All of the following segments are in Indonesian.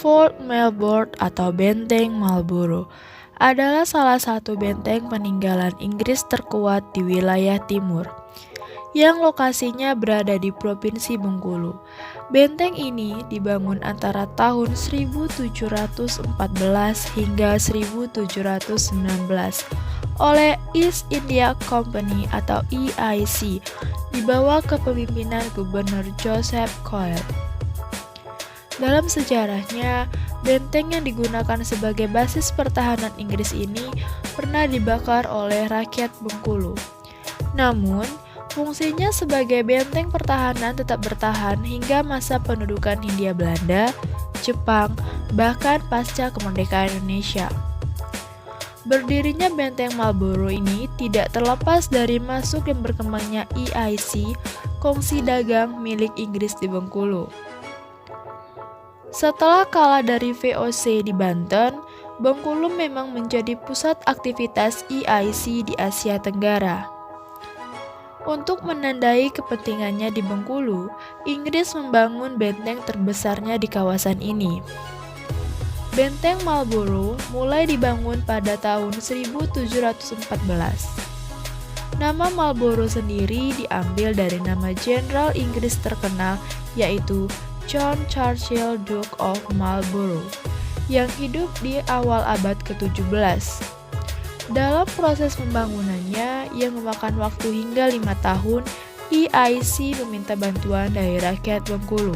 Fort Marlborough atau Benteng Marlborough adalah salah satu benteng peninggalan Inggris terkuat di wilayah timur, yang lokasinya berada di Provinsi Bengkulu. Benteng ini dibangun antara tahun 1714 hingga 1719 oleh East India Company atau EIC di bawah kepemimpinan Gubernur Joseph Colt. Dalam sejarahnya, benteng yang digunakan sebagai basis pertahanan Inggris ini pernah dibakar oleh rakyat Bengkulu. Namun, fungsinya sebagai benteng pertahanan tetap bertahan hingga masa pendudukan Hindia Belanda, Jepang, bahkan pasca kemerdekaan Indonesia. Berdirinya Benteng Marlborough ini tidak terlepas dari masuk dan berkembangnya EIC, kongsi dagang milik Inggris di Bengkulu. Setelah kalah dari VOC di Banten, Bengkulu memang menjadi pusat aktivitas EIC di Asia Tenggara. Untuk menandai kepentingannya di Bengkulu, Inggris membangun benteng terbesarnya di kawasan ini. Benteng Marlborough mulai dibangun pada tahun 1714. Nama Marlborough sendiri diambil dari nama jenderal Inggris terkenal, yaitu John Churchill Duke of Marlborough, yang hidup di awal abad ke-17. Dalam proses pembangunannya yang memakan waktu hingga 5 tahun, EIC meminta bantuan dari rakyat Bengkulu.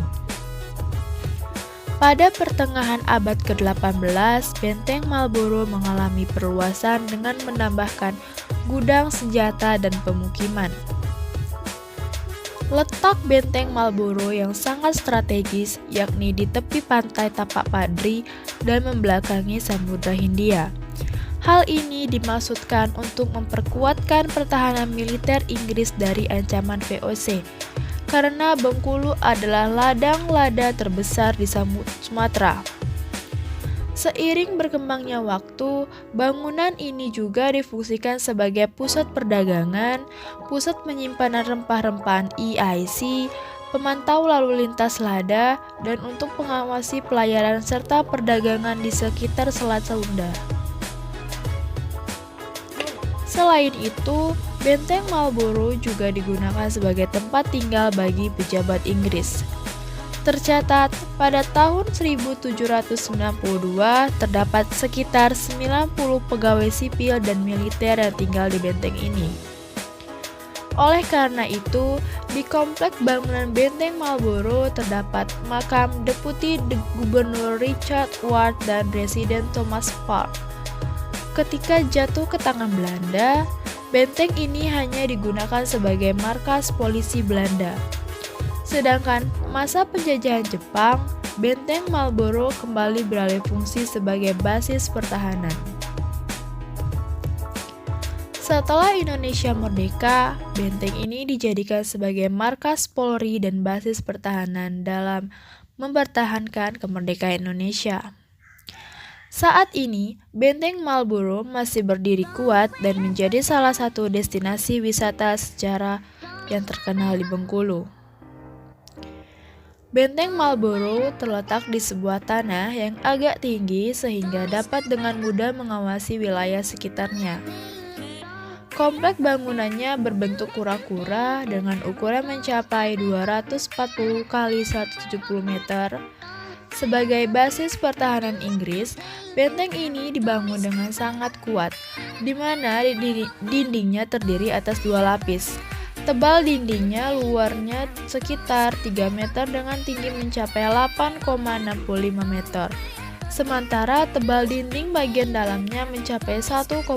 Pada pertengahan abad ke-18, Benteng Marlborough mengalami perluasan dengan menambahkan gudang senjata dan pemukiman. Letak Benteng Marlborough yang sangat strategis yakni di tepi pantai Tapak Padri dan membelakangi Samudra Hindia. Hal ini dimaksudkan untuk memperkuatkan pertahanan militer Inggris dari ancaman VOC, karena Bengkulu adalah ladang lada terbesar di Sumatera. Seiring berkembangnya waktu, bangunan ini juga difungsikan sebagai pusat perdagangan, pusat penyimpanan rempah-rempahan EIC, pemantau lalu lintas lada, dan untuk mengawasi pelayaran serta perdagangan di sekitar Selat Sunda. Selain itu, Benteng Marlborough juga digunakan sebagai tempat tinggal bagi pejabat Inggris. Tercatat, pada tahun 1792 terdapat sekitar 90 pegawai sipil dan militer yang tinggal di benteng ini. Oleh karena itu, di komplek bangunan Benteng Marlborough terdapat makam Deputi Gubernur Richard Ward dan Residen Thomas Park. Ketika jatuh ke tangan Belanda, benteng ini hanya digunakan sebagai markas polisi Belanda. Sedangkan masa penjajahan Jepang, Benteng Marlborough kembali beralih fungsi sebagai basis pertahanan. Setelah Indonesia merdeka, benteng ini dijadikan sebagai markas Polri dan basis pertahanan dalam mempertahankan kemerdekaan Indonesia. Saat ini, Benteng Marlborough masih berdiri kuat dan menjadi salah satu destinasi wisata sejarah yang terkenal di Bengkulu. Benteng Marlborough terletak di sebuah tanah yang agak tinggi sehingga dapat dengan mudah mengawasi wilayah sekitarnya. Komplek bangunannya berbentuk kura-kura dengan ukuran mencapai 240 x 170 meter. Sebagai basis pertahanan Inggris, benteng ini dibangun dengan sangat kuat, di mana dindingnya terdiri atas 2 lapis. Tebal dindingnya luarnya sekitar 3 meter dengan tinggi mencapai 8,65 meter. Sementara tebal dinding bagian dalamnya mencapai 1,8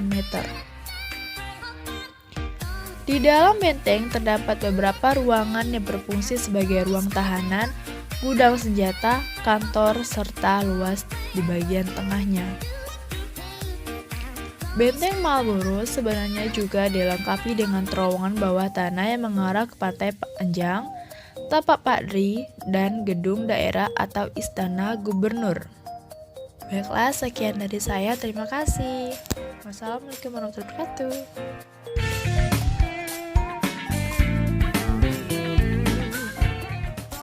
meter. Di dalam benteng terdapat beberapa ruangan yang berfungsi sebagai ruang tahanan, gudang senjata, kantor, serta luas di bagian tengahnya. Benteng Marlborough sebenarnya juga dilengkapi dengan terowongan bawah tanah yang mengarah ke Pantai Panjang, Tapak Padri, dan gedung daerah atau Istana Gubernur. Baiklah, sekian dari saya. Terima kasih. Wassalamualaikum warahmatullahi wabarakatuh.